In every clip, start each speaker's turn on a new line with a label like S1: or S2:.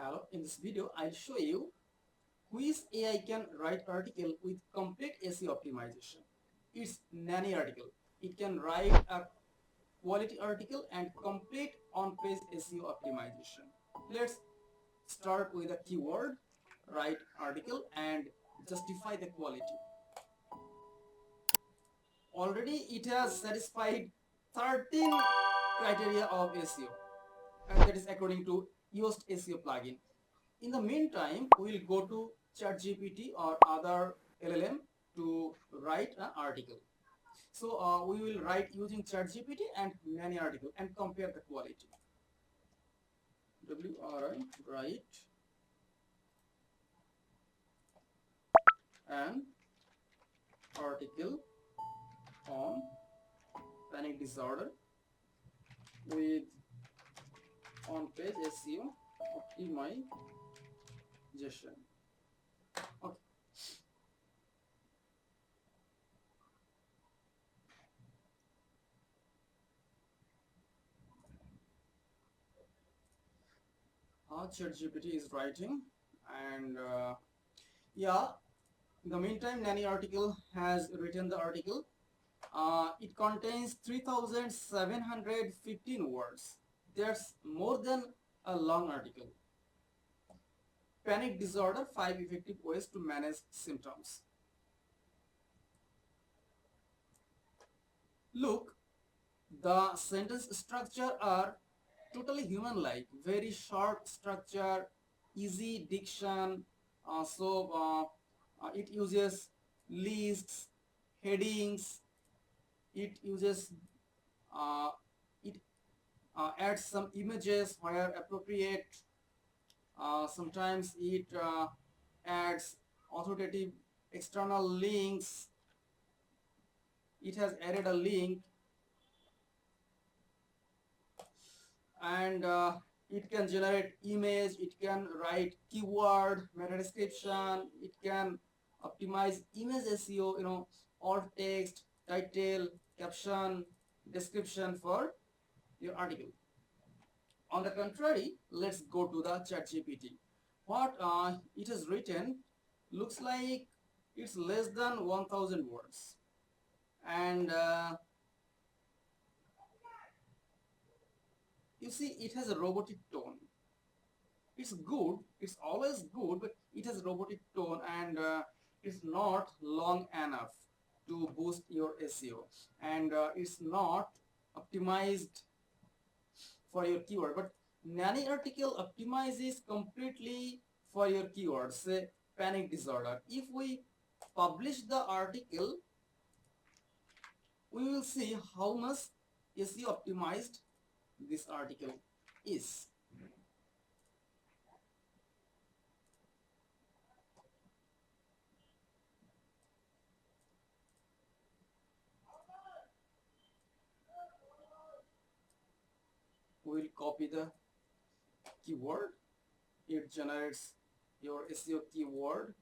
S1: Hello, in this video I'll show you which AI can write article with complete SEO optimization. It's Nany Article. It can write a quality article and complete on-page SEO optimization. Let's start with a keyword, write article and justify the quality. Already it has satisfied 13 criteria of SEO, and that is according to Yoast SEO plugin. In the meantime, we will go to ChatGPT or other LLM to write an article. So we will write using ChatGPT and Nany Article and compare the quality. WRI write an article on panic disorder with on-page SEO optimization. Okay. ChatGPT is writing, and yeah, in the meantime, Nany Article has written the article. It contains 3,715 words. That's more than a long article. Panic disorder, 5 effective ways to manage symptoms. Look, the sentence structure are totally human-like, very short structure, easy diction. It uses lists, headings. It uses it adds some images where appropriate. Sometimes it adds authoritative external links. It has added a link, and it can generate image, it can write keyword, meta description, it can optimize image SEO, alt text, title, caption, description for your article. On the contrary, let's go to the ChatGPT. What it has written looks like it's less than 1000 words, and you see it has a robotic tone. It's good, it's always good, but it has robotic tone, and it's not long enough to boost your SEO, and it's not optimized for your keyword. But Nany Article optimizes completely for your keywords, say panic disorder. If we publish the article, we will see how much SEO optimized this article is. We will copy the keyword. It generates your SEO keyword.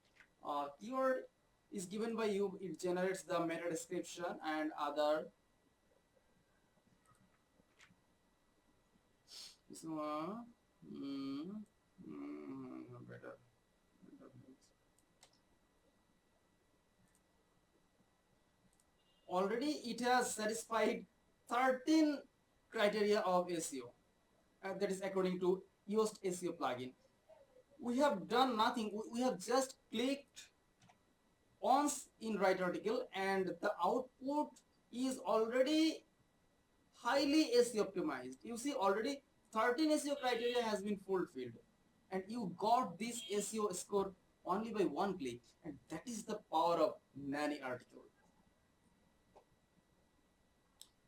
S1: Keyword is given by you. It generates the meta description and other. This one, better. Already it has satisfied 13 criteria of SEO. That is according to Yoast SEO plugin. We have done nothing. We have just clicked once in write article, and the output is already highly SEO optimized. You see, already 13 SEO criteria has been fulfilled, and you got this SEO score only by one click, and that is the power of Nany Article.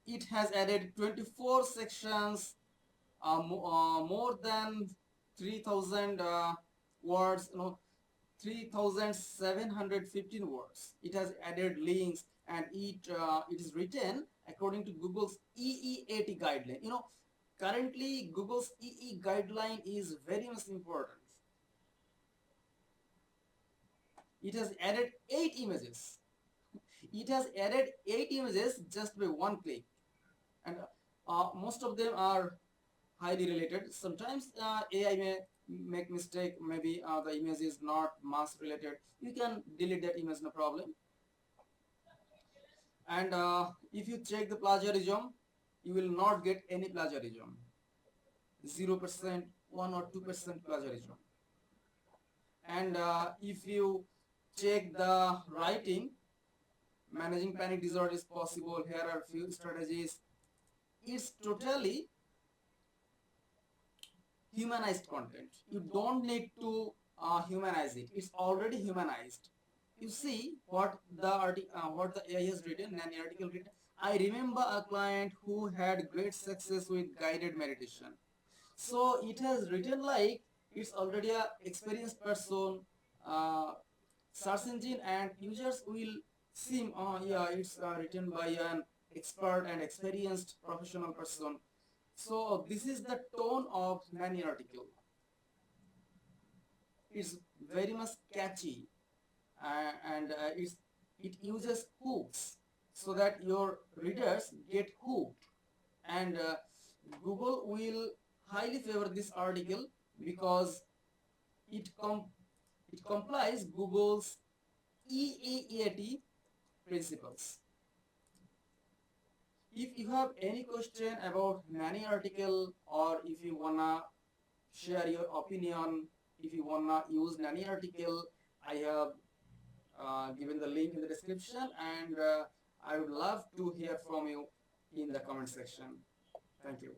S1: It has added 24 sections, more than 3000 words, 3715 words. It has added links, and it is written according to Google's EE80 guideline. Currently Google's EE guideline is very much important. It has added 8 images. It has added 8 images just by one click, and most of them are highly related. Sometimes AI may make mistake, maybe the image is not mass related, you can delete that image, no problem. And if you check the plagiarism, you will not get any plagiarism, 0%, 1 or 2% plagiarism. And if you check the writing, managing panic disorder is possible, here are few strategies. It's totally humanized content. You don't need to humanize it. It's already humanized. You see what the AI has written, Nany article written. I remember a client who had great success with guided meditation. So it has written like it's already a experienced person. Uh, Search engine and users will seem, yeah, it's written by an expert and experienced professional person. So this is the tone of Nany article. It's very much catchy, and it uses hooks so that your readers get hooked. And Google will highly favor this article because it com it complies Google's EAEAT principles. If you have any question about Nany article, or if you wanna share your opinion, if you wanna use Nany article, I have given the link in the description, and I would love to hear from you in the comment section. Thank you.